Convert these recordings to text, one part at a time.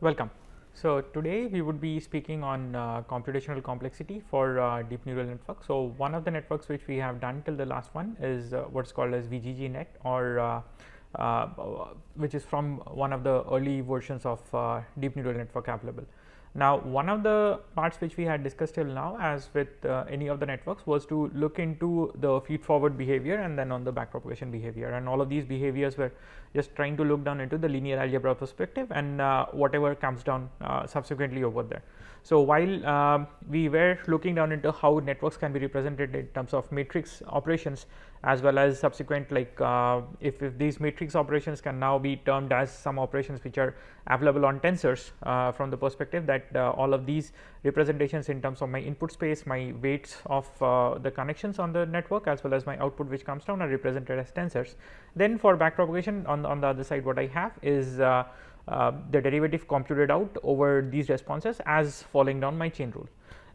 Welcome. So, today we would be speaking on computational complexity for deep neural networks. So, one of the networks which we have done till the last one is what's called as VGGNet, or which is from one of the early versions of deep neural network available. Now, one of the parts which we had discussed till now, as with any of the networks, was to look into the feed forward behavior and then on the backpropagation behavior, and all of these behaviors were just trying to look down into the linear algebra perspective and whatever comes down subsequently over there. So, while we were looking down into how networks can be represented in terms of matrix operations, as well as subsequent, like if these matrix operations can now be termed as some operations which are available on tensors, from the perspective that all of these representations in terms of my input space, my weights of the connections on the network, as well as my output which comes down, are represented as tensors. Then for backpropagation, on the other side, what I have is the derivative computed out over these responses as falling down my chain rule.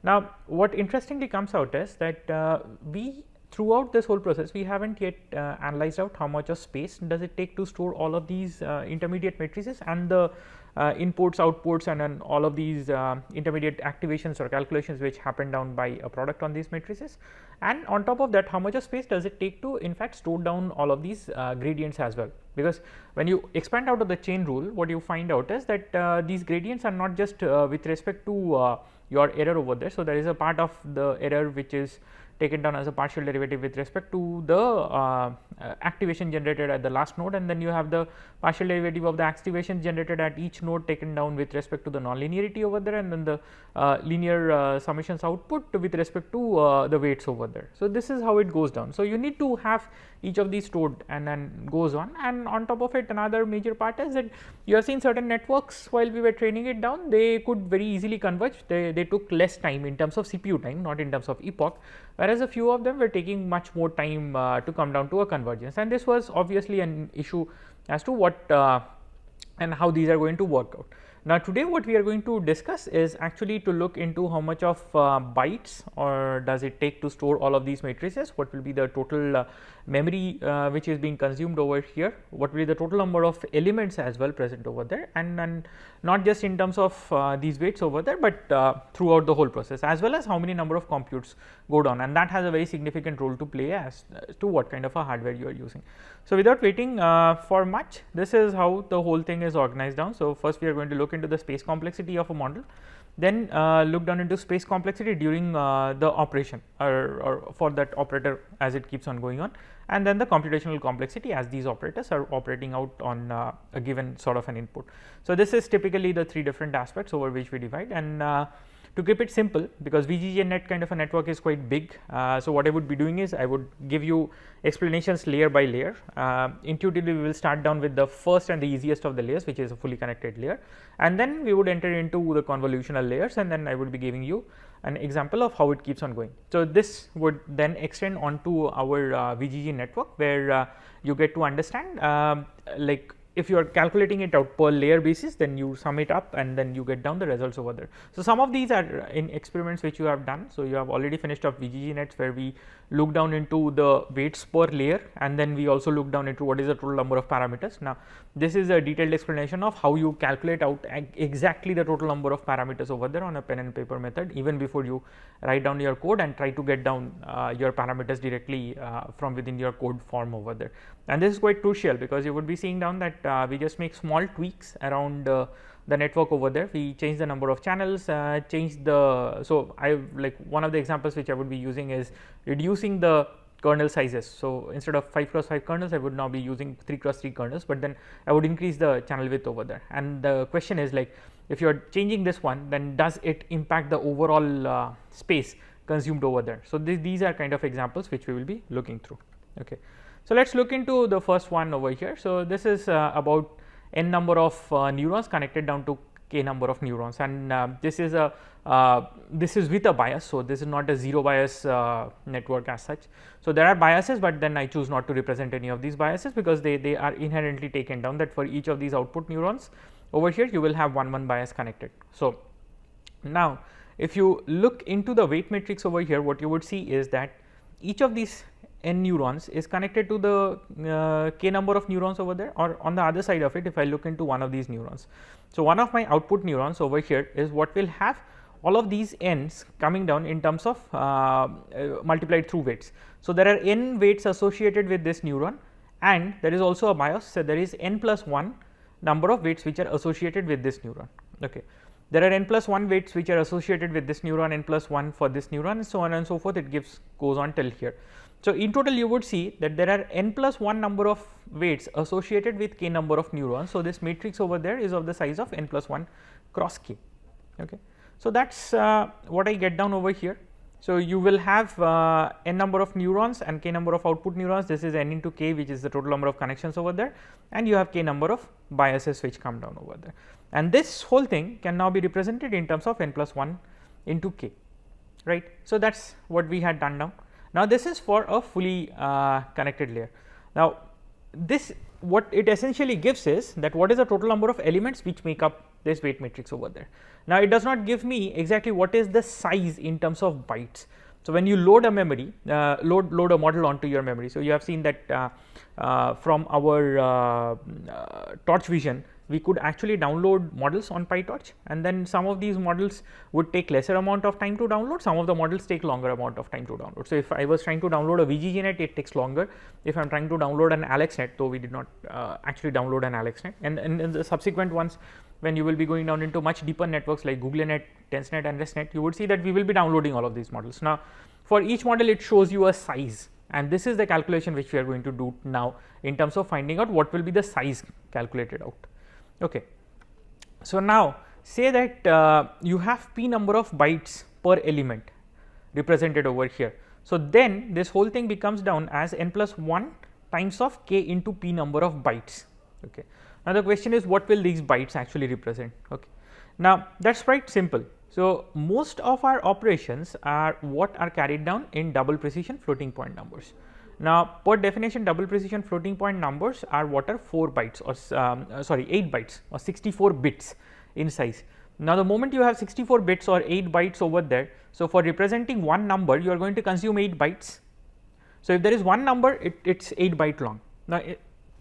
Now, what interestingly comes out is that we throughout this whole process, we haven't yet analyzed out how much of space does it take to store all of these intermediate matrices and the inputs, outputs, and then all of these intermediate activations or calculations which happen down by a product on these matrices. And on top of that, how much of space does it take to in fact store down all of these gradients as well, because when you expand out of the chain rule, what you find out is that these gradients are not just with respect to your error over there. So, there is a part of the error which is taken down as a partial derivative with respect to the activation generated at the last node, and then you have the partial derivative of the activation generated at each node taken down with respect to the nonlinearity over there, and then the linear summations output with respect to the weights over there. So, this is how it goes down. So, you need to have each of these stored and then goes on, and on top of it, another major part is that you have seen certain networks while we were training it down, they could very easily converge. They took less time in terms of CPU time, not in terms of epoch, whereas a few of them were taking much more time to come down to a convergence, and this was obviously an issue as to what and how these are going to work out. Now, today what we are going to discuss is actually to look into how much of bytes or does it take to store all of these matrices, what will be the total memory which is being consumed over here, what will be the total number of elements as well present over there, and not just in terms of these weights over there, but throughout the whole process, as well as how many number of computes go down, and that has a very significant role to play as to what kind of a hardware you are using. So, without waiting for much, this is how the whole thing is organized down. So, first we are going to look into the space complexity of a model, then look down into space complexity during the operation or for that operator as it keeps on going on, and then the computational complexity as these operators are operating out on a given sort of an input. So, this is typically the three different aspects over which we divide, and to keep it simple, because VGGNet kind of a network is quite big. So, what I would be doing is I would give you explanations layer by layer. Intuitively, we will start down with the first and the easiest of the layers, which is a fully connected layer, and then we would enter into the convolutional layers, and then I would be giving you an example of how it keeps on going. So, this would then extend onto our VGG network, where you get to understand like if you are calculating it out per layer basis, then you sum it up and then you get down the results over there. So, some of these are in experiments which you have done. So, you have already finished up VGGNets, where we look down into the weights per layer, and then we also look down into what is the total number of parameters. Now, this is a detailed explanation of how you calculate out exactly the total number of parameters over there on a pen and paper method, even before you write down your code and try to get down your parameters directly from within your code form over there. And this is quite crucial, because you would be seeing down that we just make small tweaks around the network over there. We change the number of channels, change the, so I like one of the examples which I would be using is reducing the kernel sizes. So, instead of 5 cross 5 kernels, I would now be using 3 cross 3 kernels, but then I would increase the channel width over there. And the question is, like, if you are changing this one, then does it impact the overall space consumed over there? So, these are kind of examples which we will be looking through. Okay. So, let us look into the first one over here. So, this is about n number of neurons connected down to k number of neurons, and this is with a bias. So, this is not a zero bias network as such. So, there are biases, but then I choose not to represent any of these biases, because they are inherently taken down, that for each of these output neurons over here you will have one bias connected. So, now if you look into the weight matrix over here, what you would see is that each of these n neurons is connected to the k number of neurons over there, or on the other side of it if I look into one of these neurons. So, one of my output neurons over here is what will have all of these n's coming down in terms of multiplied through weights. So, there are n weights associated with this neuron, and there is also a bias. So, there is n plus 1 number of weights which are associated with this neuron. Okay. There are n plus 1 weights which are associated with this neuron, n plus 1 for this neuron, and so on and so forth. It goes on till here. So, in total you would see that there are n plus 1 number of weights associated with k number of neurons. So, this matrix over there is of the size of n plus 1 cross k. Okay. So, that is what I get down over here. So, you will have n number of neurons and k number of output neurons. This is n into k, which is the total number of connections over there, and you have k number of biases which come down over there. And this whole thing can now be represented in terms of n plus 1 into k, right. So, that is what we had done now. Now, this is for a fully connected layer. Now, this what it essentially gives is that what is the total number of elements which make up this weight matrix over there. Now, it does not give me exactly what is the size in terms of bytes. So, when you load a memory, load a model onto your memory. So, you have seen that from our torch vision, we could actually download models on PyTorch, and then some of these models would take lesser amount of time to download, some of the models take longer amount of time to download. So, if I was trying to download a VGGNet, it takes longer. If I am trying to download an AlexNet, though we did not actually download an AlexNet, and in the subsequent ones, when you will be going down into much deeper networks like GoogleNet, TenseNet and ResNet, you would see that we will be downloading all of these models. Now, for each model it shows you a size, and this is the calculation which we are going to do now in terms of finding out what will be the size calculated out. Okay. So, now say that you have p number of bytes per element represented over here. So, then this whole thing becomes down as n plus 1 times of k into p number of bytes. Okay. Now, the question is what will these bytes actually represent? Okay. Now, that is quite simple. So, most of our operations are what are carried down in double precision floating point numbers. Now, per definition, double precision floating point numbers are what are 4 bytes or 8 bytes or 64 bits in size. Now, the moment you have 64 bits or 8 bytes over there, so for representing one number you are going to consume 8 bytes. So, if there is one number, it is 8 byte long. Now,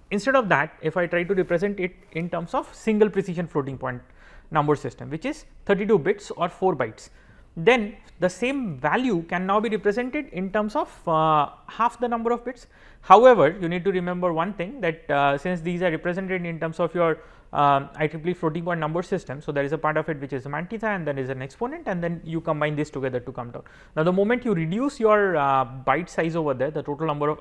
instead of that, if I try to represent it in terms of single precision floating point number system, which is 32 bits or 4 bytes, then the same value can now be represented in terms of half the number of bits. However, you need to remember one thing, that since these are represented in terms of your IEEE floating point number system, so there is a part of it which is a mantissa, and then is an exponent, and then you combine this together to come down. Now, the moment you reduce your byte size over there, the total number of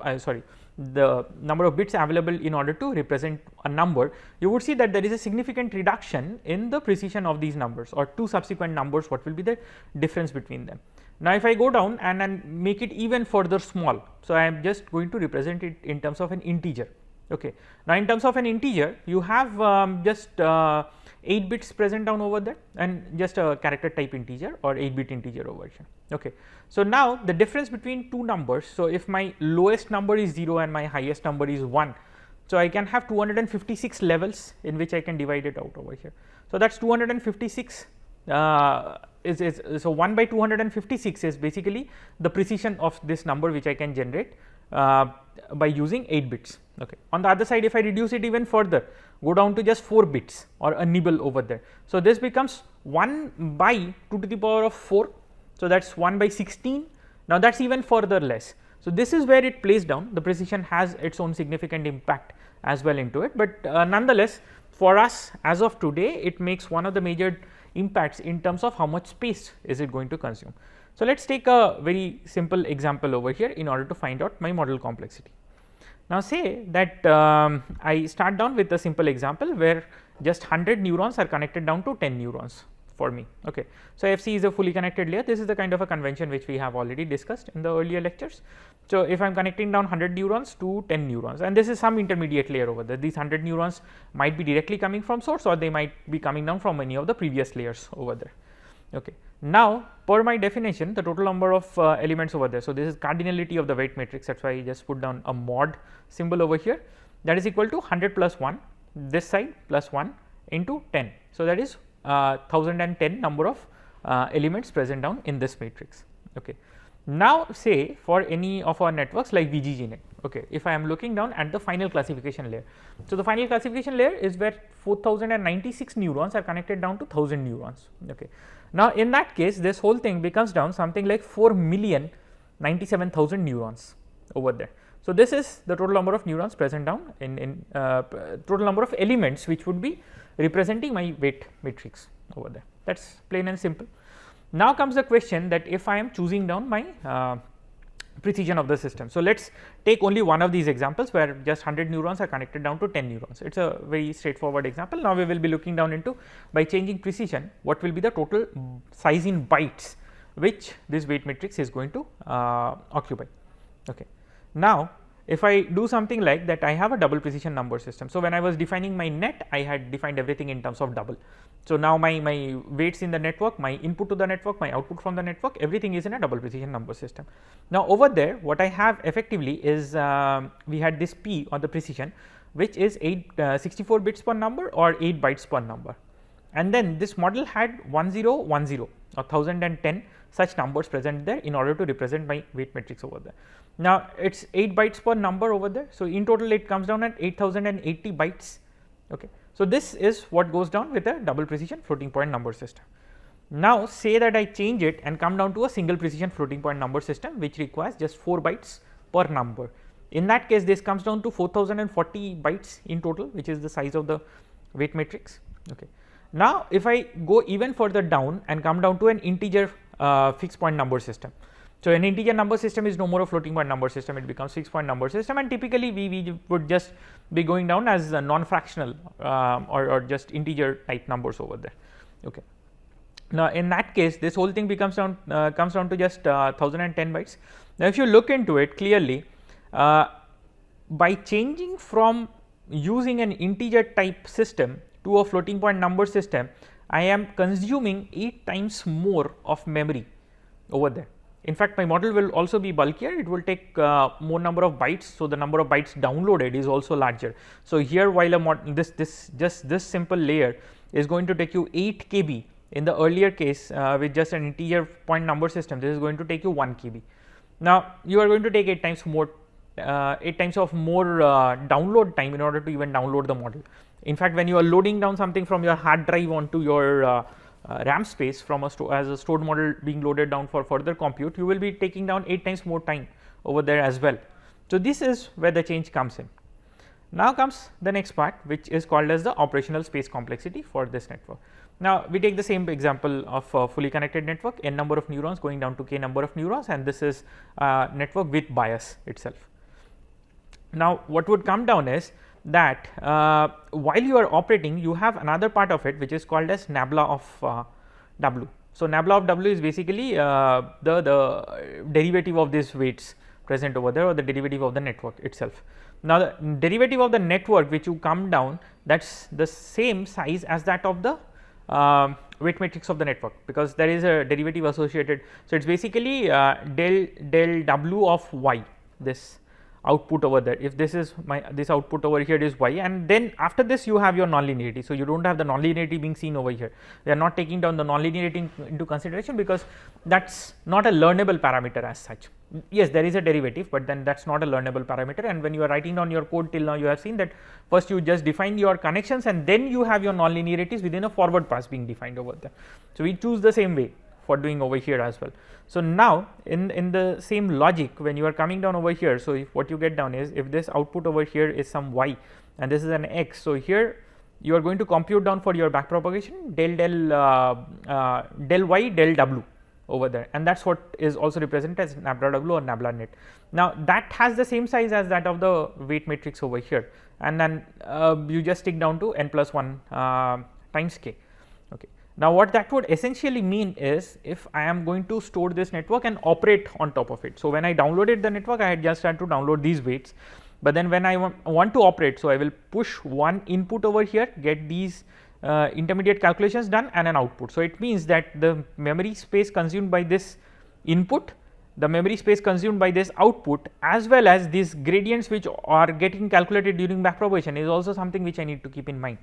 the number of bits available in order to represent a number, you would see that there is a significant reduction in the precision of these numbers, or two subsequent numbers, what will be the difference between them. Now, if I go down and make it even further small, so I am just going to represent it in terms of an integer. Okay. Now, in terms of an integer, you have just 8 bits present down over there, and just a character type integer or 8 bit integer over here. Okay. So, now the difference between two numbers, so if my lowest number is 0 and my highest number is 1, so I can have 256 levels in which I can divide it out over here. So, that is 256 so 1 by 256 is basically the precision of this number which I can generate by using 8 bits. Okay. On the other side, if I reduce it even further, go down to just 4 bits or a nibble over there. So, this becomes 1 by 2 to the power of 4. So, that is 1 by 16. Now, that is even further less. So, this is where it plays down. The precision has its own significant impact as well into it, but nonetheless, for us as of today, it makes one of the major impacts in terms of how much space is it going to consume. So, let us take a very simple example over here in order to find out my model complexity. Now, say that I start down with a simple example where just 100 neurons are connected down to 10 neurons for me. Okay. So, FC is a fully connected layer. This is the kind of a convention which we have already discussed in the earlier lectures. So, if I am connecting down 100 neurons to 10 neurons, and this is some intermediate layer over there, these 100 neurons might be directly coming from source, or they might be coming down from any of the previous layers over there. Okay. Now, per my definition, the total number of elements over there. So, this is cardinality of the weight matrix, that is why I just put down a mod symbol over here, that is equal to 100 plus 1, this side plus 1 into 10. So, that is 1010 number of elements present down in this matrix. Okay. Now, say for any of our networks like VGGNet, okay, if I am looking down at the final classification layer. So, the final classification layer is where 4096 neurons are connected down to 1000 neurons. Okay. Now, in that case, this whole thing becomes down something like 4,097,000 neurons over there. So, this is the total number of neurons present down in total number of elements which would be representing my weight matrix over there. That is plain and simple. Now comes the question that if I am choosing down my precision of the system. So, let us take only one of these examples where just 100 neurons are connected down to 10 neurons. It is a very straightforward example. Now, we will be looking down into, by changing precision, what will be the total size in bytes which this weight matrix is going to occupy. Okay. Now, if I do something like that, I have a double precision number system. So, when I was defining my net, I had defined everything in terms of double. So, now my weights in the network, my input to the network, my output from the network, everything is in a double precision number system. Now, over there what I have effectively is we had this P or the precision, which is 64 bits per number or 8 bytes per number, and then this model had 1010 or 1010 such numbers present there in order to represent my weight matrix over there. Now, it is 8 bytes per number over there. So, in total it comes down at 8080 bytes. Okay. So, this is what goes down with a double precision floating point number system. Now, say that I change it and come down to a single precision floating point number system which requires just 4 bytes per number. In that case, this comes down to 4040 bytes in total, which is the size of the weight matrix. Okay. Now, if I go even further down and come down to an integer fixed point number system. So, an integer number system is no more a floating point number system, it becomes fixed point number system, and typically we would just be going down as a non-fractional or just integer type numbers over there. Okay. Now, in that case, this whole thing becomes down comes down to just 1010 bytes. Now, if you look into it clearly, by changing from using an integer type system to a floating point number system, I am consuming 8 times more of memory over there. In fact, my model will also be bulkier, it will take more number of bytes. So, the number of bytes downloaded is also larger. So, here while this simple layer is going to take you 8 KB, in the earlier case with just an integer point number system, this is going to take you 1 KB. Now, you are going to take 8 times more download time in order to even download the model. In fact, when you are loading down something from your hard drive onto your RAM space from as a stored model being loaded down for further compute, you will be taking down 8 times more time over there as well. So, this is where the change comes in. Now comes the next part, which is called as the operational space complexity for this network. Now, we take the same example of a fully connected network, n number of neurons going down to k number of neurons, and this is network with bias itself. Now, what would come down is that while you are operating, you have another part of it which is called as nabla of W. So, nabla of W is basically the derivative of these weights present over there, or the derivative of the network itself. Now, the derivative of the network which you come down, that is the same size as that of the weight matrix of the network, because there is a derivative associated. So, it is basically del W of Y, this output over there. If this is this output over here is Y, and then after this you have your nonlinearity. So, you do not have the nonlinearity being seen over here. We are not taking down the nonlinearity into consideration, because that is not a learnable parameter as such. Yes, there is a derivative, but then that is not a learnable parameter, and when you are writing down your code till now, you have seen that first you just define your connections and then you have your nonlinearities within a forward pass being defined over there. So, we choose the same way for doing over here as well. So, now in the same logic, when you are coming down over here, so if what you get down is, if this output over here is some Y and this is an X, so here you are going to compute down for your back propagation del Y del W over there, and that is what is also represented as nabla W or nabla net. Now, that has the same size as that of the weight matrix over here, and then you just stick down to n plus 1 times k. Okay. Now, what that would essentially mean is, if I am going to store this network and operate on top of it. So, when I downloaded the network, I had just had to download these weights, but then when I want to operate, so I will push one input over here, get these intermediate calculations done and an output. So, it means that the memory space consumed by this input, the memory space consumed by this output, as well as these gradients which are getting calculated during backpropagation, is also something which I need to keep in mind,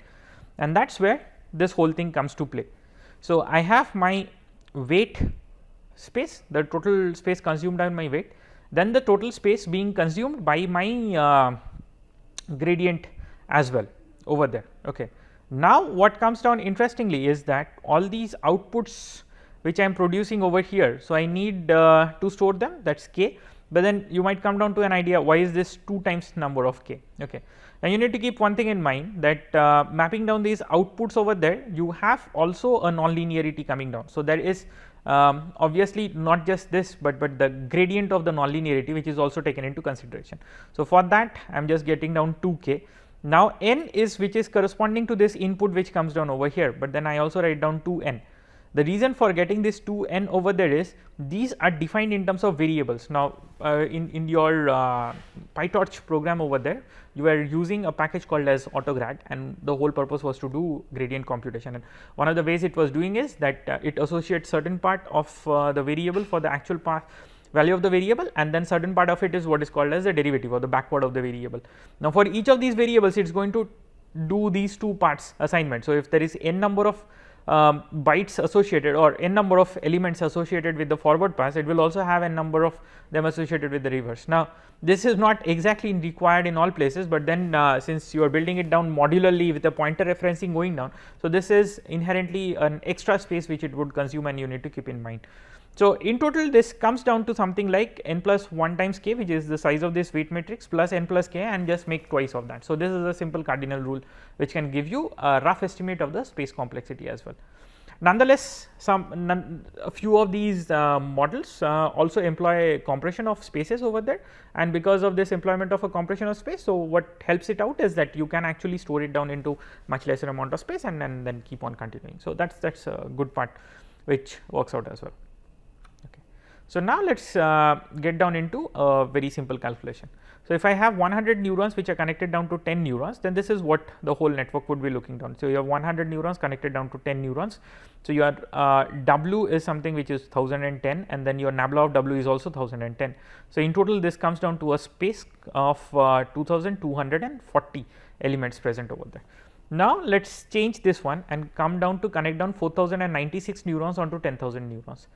and that is where this whole thing comes to play. So, I have my weight space, the total space consumed by my weight, then the total space being consumed by my gradient as well over there. Okay. Now, what comes down interestingly is that all these outputs which I am producing over here. So, I need to store them, that is k, but then you might come down to an idea why is this 2 times number of k. Okay. Now, you need to keep one thing in mind that mapping down these outputs over there, you have also a nonlinearity coming down. So, there is obviously not just this, but the gradient of the nonlinearity which is also taken into consideration. So, for that I am just getting down 2 k. Now, n is which is corresponding to this input which comes down over here, but then I also write down 2 n. The reason for getting this 2 n over there is these are defined in terms of variables. Now, in your PyTorch program over there, you are using a package called as AutoGrad, and the whole purpose was to do gradient computation. And one of the ways it was doing is that it associates certain part of the variable for the actual value of the variable, and then certain part of it is what is called as the derivative or the backward of the variable. Now, for each of these variables, it is going to do these 2 parts assignment. So, if there is n number of bytes associated or n number of elements associated with the forward pass, it will also have n number of them associated with the reverse. Now, this is not exactly required in all places, but then since you are building it down modularly with a pointer referencing going down, so this is inherently an extra space which it would consume, and you need to keep in mind. So, in total this comes down to something like n plus 1 times k, which is the size of this weight matrix, plus n plus k, and just make twice of that. So, this is a simple cardinal rule which can give you a rough estimate of the space complexity as well. Nonetheless, a few of these models also employ compression of spaces over there, and because of this employment of a compression of space, so what helps it out is that you can actually store it down into much lesser amount of space and then keep on continuing. So, that is a good part which works out as well. Okay. So, now let us get down into a very simple calculation. So, if I have 100 neurons which are connected down to 10 neurons, then this is what the whole network would be looking down. So, you have 100 neurons connected down to 10 neurons. So, your W is something which is 1010, and then your nabla of W is also 1010. So, in total this comes down to a space of 2240 elements present over there. Now, let us change this one and come down to connect down 4096 neurons onto 10,000 neurons.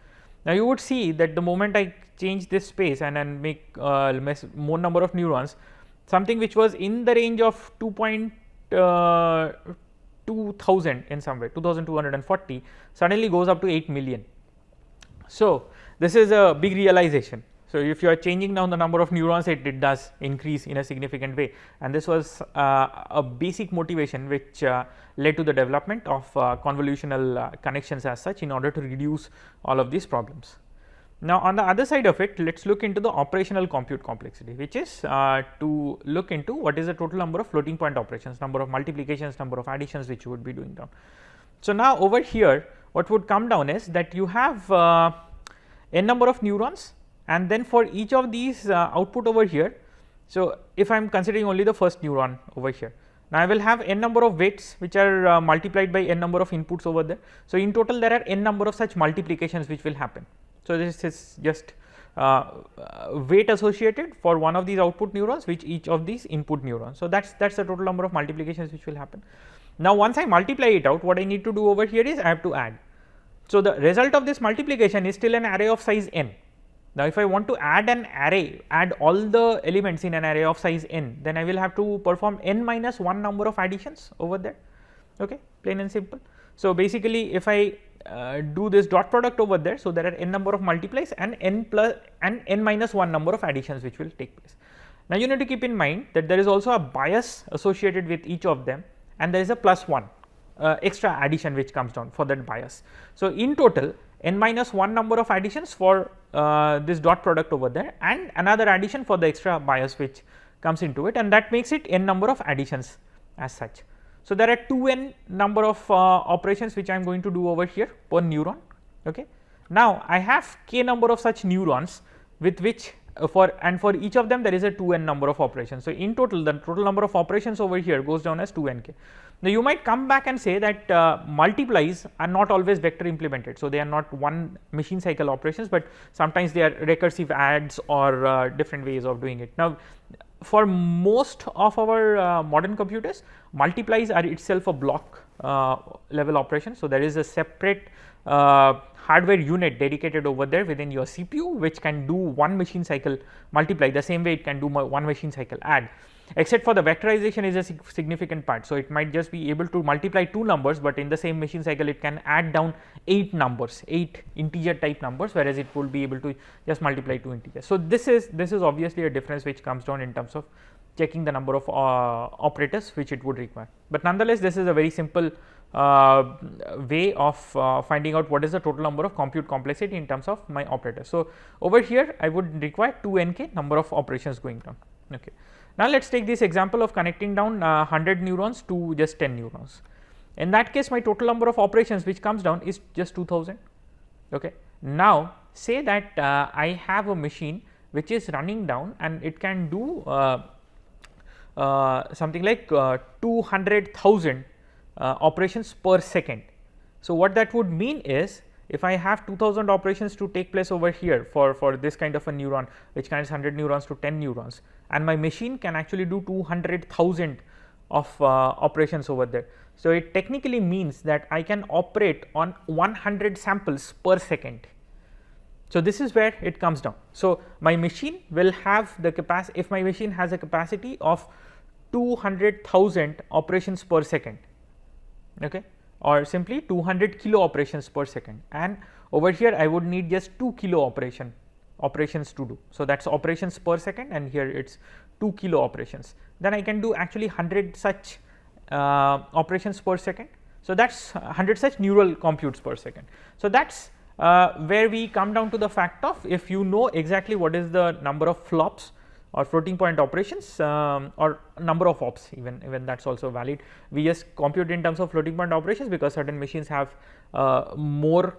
Now, you would see that the moment I change this space and make more number of neurons, something which was in the range of 2,000 in some way, 2240 suddenly goes up to 8 million. So, this is a big realization. So, if you are changing down the number of neurons, it does increase in a significant way, and this was a basic motivation which led to the development of convolutional connections as such, in order to reduce all of these problems. Now, on the other side of it, let us look into the operational compute complexity, which is to look into what is the total number of floating point operations, number of multiplications, number of additions which you would be doing down. So, now over here what would come down is that you have n number of neurons, and then for each of these output over here. So, if I am considering only the first neuron over here, now I will have n number of weights which are multiplied by n number of inputs over there. So, in total there are n number of such multiplications which will happen. So, this is just weight associated for one of these output neurons which each of these input neurons. So, that is the total number of multiplications which will happen. Now, once I multiply it out, what I need to do over here is I have to add. So, the result of this multiplication is still an array of size n. Now, if I want to add an array, add all the elements in an array of size n, then I will have to perform n minus 1 number of additions over there, okay, plain and simple. So, basically if I do this dot product over there, so there are n number of multiplies and n minus 1 number of additions which will take place. Now, you need to keep in mind that there is also a bias associated with each of them, and there is a plus 1 extra addition which comes down for that bias. So, in total n minus 1 number of additions for this dot product over there, and another addition for the extra bias which comes into it, and that makes it n number of additions as such. So, there are 2n number of operations which I am going to do over here per neuron. Okay. Now, I have k number of such neurons with which for each of them there is a 2n number of operations. So, in total the total number of operations over here goes down as 2nk. Now, you might come back and say that multiplies are not always vector implemented. So, they are not one machine cycle operations, but sometimes they are recursive adds or different ways of doing it. Now, for most of our modern computers, multiplies are itself a block level operation. So, there is a separate hard hardware unit dedicated over there within your CPU, which can do one machine cycle multiply the same way it can do one machine cycle add, except for the vectorization is a significant part. So, it might just be able to multiply two numbers, but in the same machine cycle it can add down 8 numbers, 8 integer type numbers, whereas it will be able to just multiply 2 integers. So, this is obviously a difference which comes down in terms of checking the number of operators which it would require, but nonetheless this is a very simple way of finding out what is the total number of compute complexity in terms of my operators. So, over here I would require 2 nk number of operations going down. Okay. Now, let us take this example of connecting down 100 neurons to just 10 neurons. In that case, my total number of operations which comes down is just 2000. Okay. Now, say that I have a machine which is running down and it can do something like 200,000 operations per second. So, what that would mean is, if I have 2000 operations to take place over here for this kind of a neuron which connects 100 neurons to 10 neurons, and my machine can actually do 200,000 of operations over there. So, it technically means that I can operate on 100 samples per second. So, this is where it comes down. So, my machine will have the capacity, if my machine has a capacity of 200,000 operations per second, okay, or simply 200 kilo operations per second, and over here I would need just 2 kilo operations to do. So, that is operations per second, and here it is 2 kilo operations. Then I can do actually 100 such operations per second. So, that is 100 such neural computes per second. So, that is where we come down to the fact of, if you know exactly what is the number of flops or floating point operations or number of ops, even that is also valid. We just compute in terms of floating point operations because certain machines have more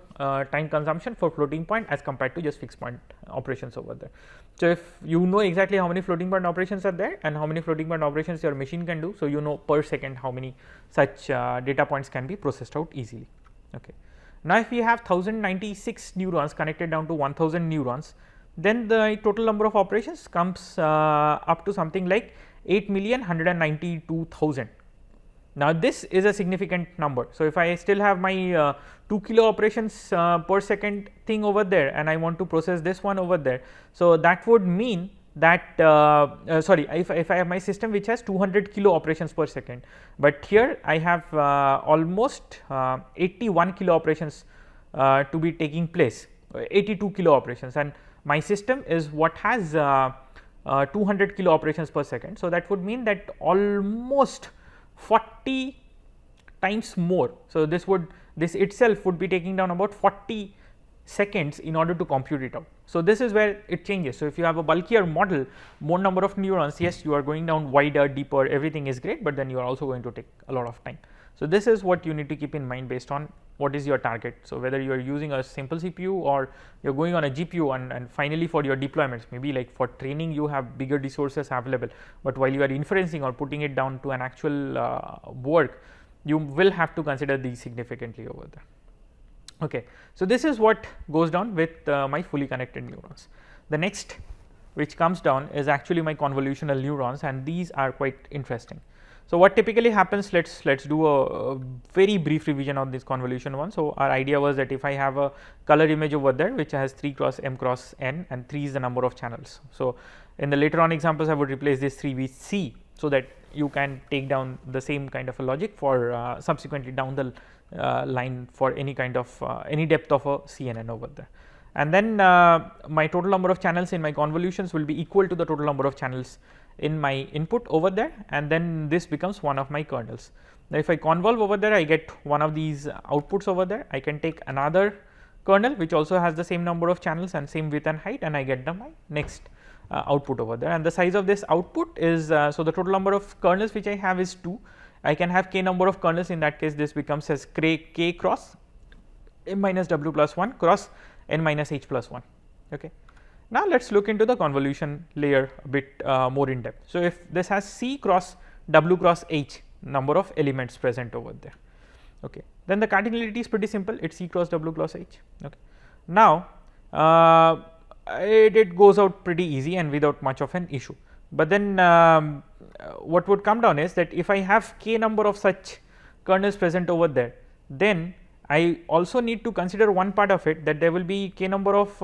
time consumption for floating point as compared to just fixed point operations over there. So, if you know exactly how many floating point operations are there and how many floating point operations your machine can do, so you know per second how many such data points can be processed out easily. Okay. Now, if we have 1096 neurons connected down to 1000 neurons, then the total number of operations comes up to something like 8,192,000. Now, this is a significant number. So, if I still have my 2 kilo operations per second thing over there, and I want to process this one over there, so that would mean that sorry, if I have my system which has 200 kilo operations per second, but here I have almost 81 kilo operations to be taking place, 82 kilo operations, and my system is what has 200 kilo operations per second. So, that would mean that almost 40 times more. So, this itself would be taking down about 40 seconds in order to compute it out. So, this is where it changes. So, if you have a bulkier model, more number of neurons, yes, you are going down wider, deeper, everything is great, but then you are also going to take a lot of time. So, this is what you need to keep in mind based on what is your target. So, whether you are using a simple CPU or you are going on a GPU, and finally for your deployments, maybe like for training you have bigger resources available, but while you are inferencing or putting it down to an actual work, you will have to consider these significantly over there. Okay. So, this is what goes down with my fully connected neurons. The next which comes down is actually my convolutional neurons, and these are quite interesting. So, what typically happens, let's do a very brief revision on this convolution one. So, our idea was that if I have a color image over there which has 3 cross m cross n, and 3 is the number of channels. So, in the later on examples I would replace this 3 with c, so that you can take down the same kind of a logic for subsequently down the line for any kind of any depth of a CNN over there. And then my total number of channels in my convolutions will be equal to the total number of channels in my input over there, and then this becomes one of my kernels. Now, if I convolve over there, I get one of these outputs over there. I can take another kernel which also has the same number of channels and same width and height, and I get my next output over there. And the size of this output is so the total number of kernels which I have is 2. I can have k number of kernels. In that case, this becomes as k cross m minus w plus 1 cross n minus h plus 1. Okay. Now, let us look into the convolution layer a bit more in depth. So, if this has c cross w cross h number of elements present over there, okay, then the cardinality is pretty simple, it is c cross w plus h. Okay. Now, it goes out pretty easy and without much of an issue, but then what would come down is that if I have k number of such kernels present over there, then I also need to consider one part of it, that there will be k number of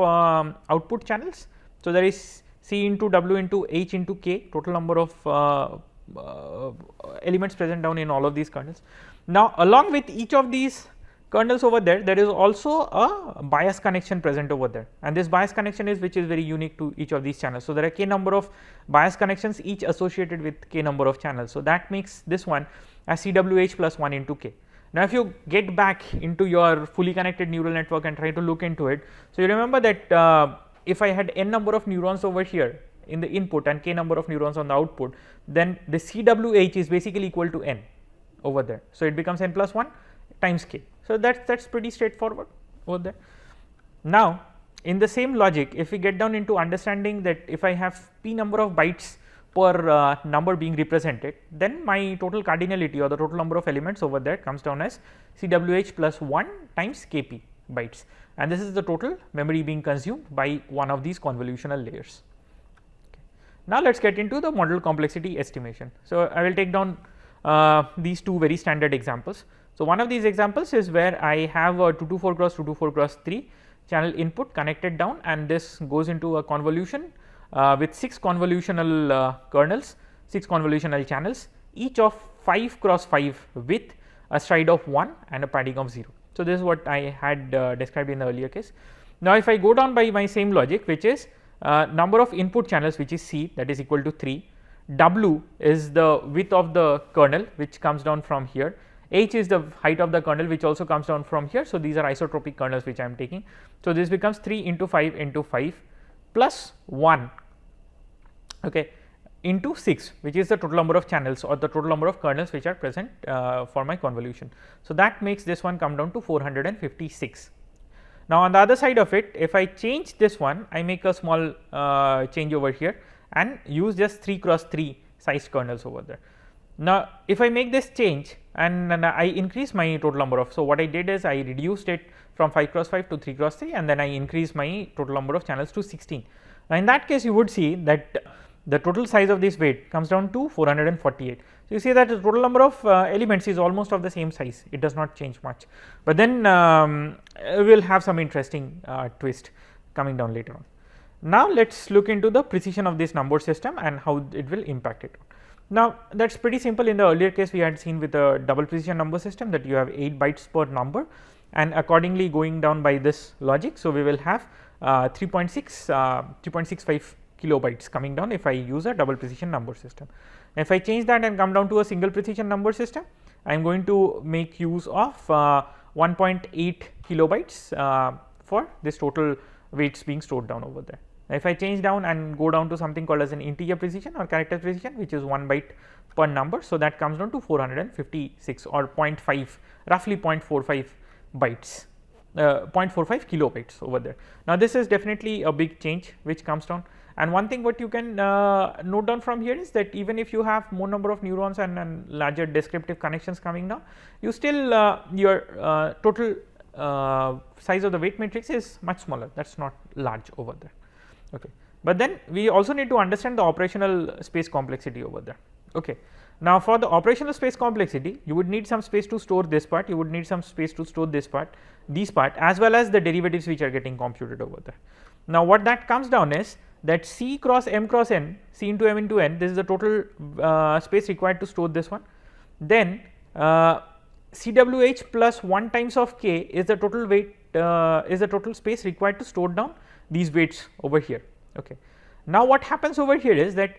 output channels. So, there is C into W into H into K, total number of elements present down in all of these kernels. Now, along with each of these kernels over there, there is also a bias connection present over there, and this bias connection is which is very unique to each of these channels. So, there are k number of bias connections, each associated with k number of channels. So, that makes this one as CWH plus 1 into k. Now, if you get back into your fully connected neural network and try to look into it, so you remember that if I had n number of neurons over here in the input and k number of neurons on the output, then the CWH is basically equal to n over there. So, it becomes n plus 1 times k. So, that is pretty straightforward over there. Now, in the same logic, if we get down into understanding that if I have p number of bytes per number being represented, then my total cardinality or the total number of elements over there comes down as CWH plus 1 times kp bytes, and this is the total memory being consumed by one of these convolutional layers. Okay. Now, let us get into the model complexity estimation. So, I will take down these two very standard examples. So, one of these examples is where I have a 224 cross 224 cross 3 channel input connected down, and this goes into a convolution with 6 convolutional kernels, 6 convolutional channels, each of 5 cross 5 with a stride of 1 and a padding of 0. So, this is what I had described in the earlier case. Now, if I go down by my same logic, which is number of input channels, which is C, that is equal to 3, W is the width of the kernel which comes down from here, H is the height of the kernel which also comes down from here. So, these are isotropic kernels which I am taking. So, this becomes 3 into 5 into 5 plus 1, okay, into 6, which is the total number of channels or the total number of kernels which are present for my convolution. So, that makes this one come down to 456. Now, on the other side of it, if I change this one, I make a small change over here and use just 3 cross 3 sized kernels over there. Now, if I make this change and I increase my total number of, so what I did is I reduced it from 5 cross 5 to 3 cross 3, and then I increased my total number of channels to 16. Now, in that case you would see that the total size of this weight comes down to 448. So, you see that the total number of elements is almost of the same size, it does not change much, but then we will have some interesting twist coming down later on. Now, let us look into the precision of this number system and how it will impact it. Now, that is pretty simple. In the earlier case we had seen with a double precision number system that you have 8 bytes per number, and accordingly going down by this logic. So, we will have 3.65 kilobytes coming down if I use a double precision number system. If I change that and come down to a single precision number system, I am going to make use of 1.8 kilobytes for this total weights being stored down over there. Now, if I change down and go down to something called as an integer precision or character precision, which is 1 byte per number. So, that comes down to 456 or 0.5, roughly 0.45 bytes, 0.45 kilobytes over there. Now, this is definitely a big change which comes down, and one thing what you can note down from here is that even if you have more number of neurons and larger descriptive connections coming down, you still your total size of the weight matrix is much smaller, that is not large over there. Okay. But then we also need to understand the operational space complexity over there. Okay. Now, for the operational space complexity, you would need some space to store this part, you would need some space to store this part, these part, as well as the derivatives which are getting computed over there. Now, what that comes down is that C cross M cross N, C into M into N, this is the total space required to store this one. Then CWH plus 1 times of K is the total weight, is the total space required to store down these weights over here. Okay. Now, what happens over here is that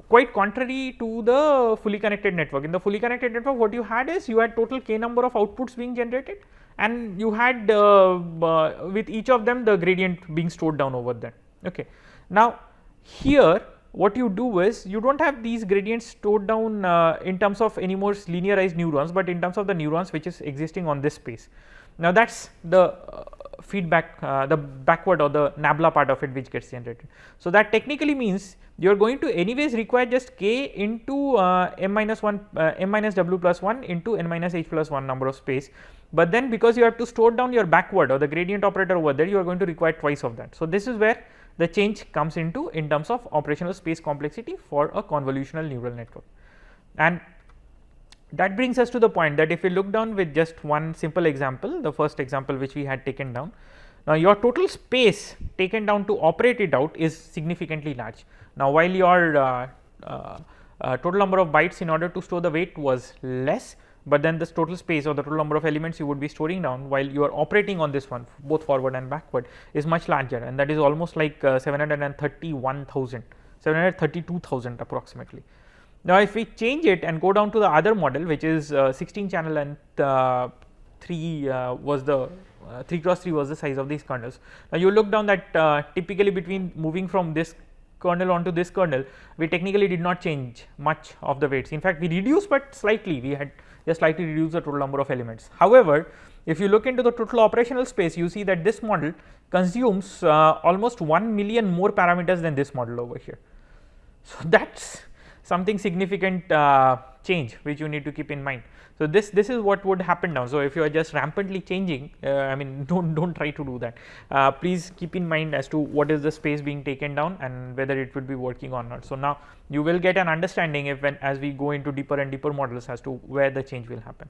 quite contrary to the fully connected network, in the fully connected network what you had is you had total k number of outputs being generated, and you had with each of them the gradient being stored down over there. Okay. Now, here what you do is you do not have these gradients stored down in terms of any more linearized neurons, but in terms of the neurons which is existing on this space. Now, that is the feedback, the backward or the nabla part of it which gets generated. So, that technically means you are going to anyways require just k into m minus 1 m minus w plus 1 into n minus h plus 1 number of space, but then because you have to store down your backward or the gradient operator over there, you are going to require twice of that. So, this is where the change comes into in terms of operational space complexity for a convolutional neural network. And that brings us to the point that if we look down with just one simple example, the first example which we had taken down, now your total space taken down to operate it out is significantly large. Now, while your total number of bytes in order to store the weight was less, but then this total space or the total number of elements you would be storing down while you are operating on this one both forward and backward is much larger, and that is almost like 732,000 approximately. Now, if we change it and go down to the other model, which is 16 channel and 3 was the 3 cross 3 was the size of these kernels. Now, you look down that typically between moving from this kernel onto this kernel, we technically did not change much of the weights. In fact, we reduced, but slightly, we had just slightly reduced the total number of elements. However, if you look into the total operational space, you see that this model consumes almost 1 million more parameters than this model over here. So, that is something significant change which you need to keep in mind. So, this is what would happen now. So, if you are just rampantly changing, I mean don't try to do that. Please keep in mind as to what is the space being taken down and whether it would be working or not. So, now you will get an understanding if as we go into deeper and deeper models as to where the change will happen.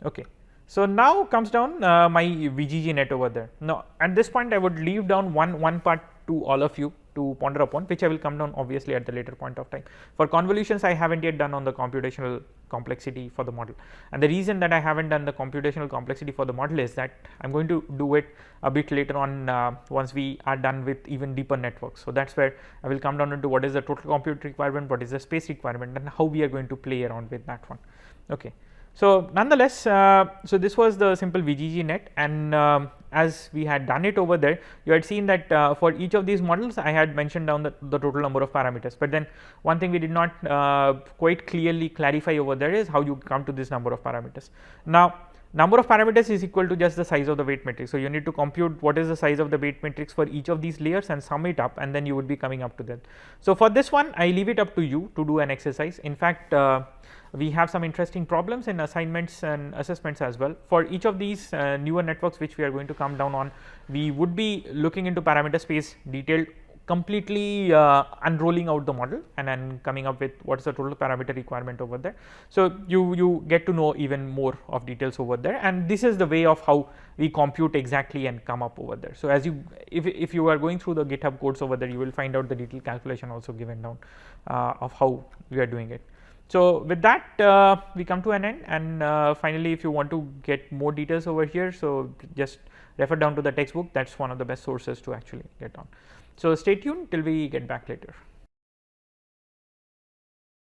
Okay. So, now comes down my VGGNet over there. Now, at this point I would leave down one part to all of you to ponder upon, which I will come down obviously at the later point of time. For convolutions, I haven't yet done on the computational complexity for the model, and the reason that I haven't done the computational complexity for the model is that I am going to do it a bit later on once we are done with even deeper networks. So, that is where I will come down into what is the total compute requirement, what is the space requirement, and how we are going to play around with that one. Okay. So, nonetheless, so this was the simple VGGNet, and as we had done it over there, you had seen that for each of these models I had mentioned down the total number of parameters, but then one thing we did not quite clearly clarify over there is how you come to this number of parameters. Now, number of parameters is equal to just the size of the weight matrix. So, you need to compute what is the size of the weight matrix for each of these layers and sum it up, and then you would be coming up to that. So, for this one I leave it up to you to do an exercise. In fact, we have some interesting problems in assignments and assessments as well. For each of these newer networks which we are going to come down on, we would be looking into parameter space detailed, completely unrolling out the model and then coming up with what is the total parameter requirement over there. So, you get to know even more of details over there, and this is the way of how we compute exactly and come up over there. So, as you if you are going through the GitHub codes over there, you will find out the detailed calculation also given down of how we are doing it. So, with that we come to an end, and finally, if you want to get more details over here, so just refer down to the textbook. That is one of the best sources to actually get on. So, stay tuned till we get back later.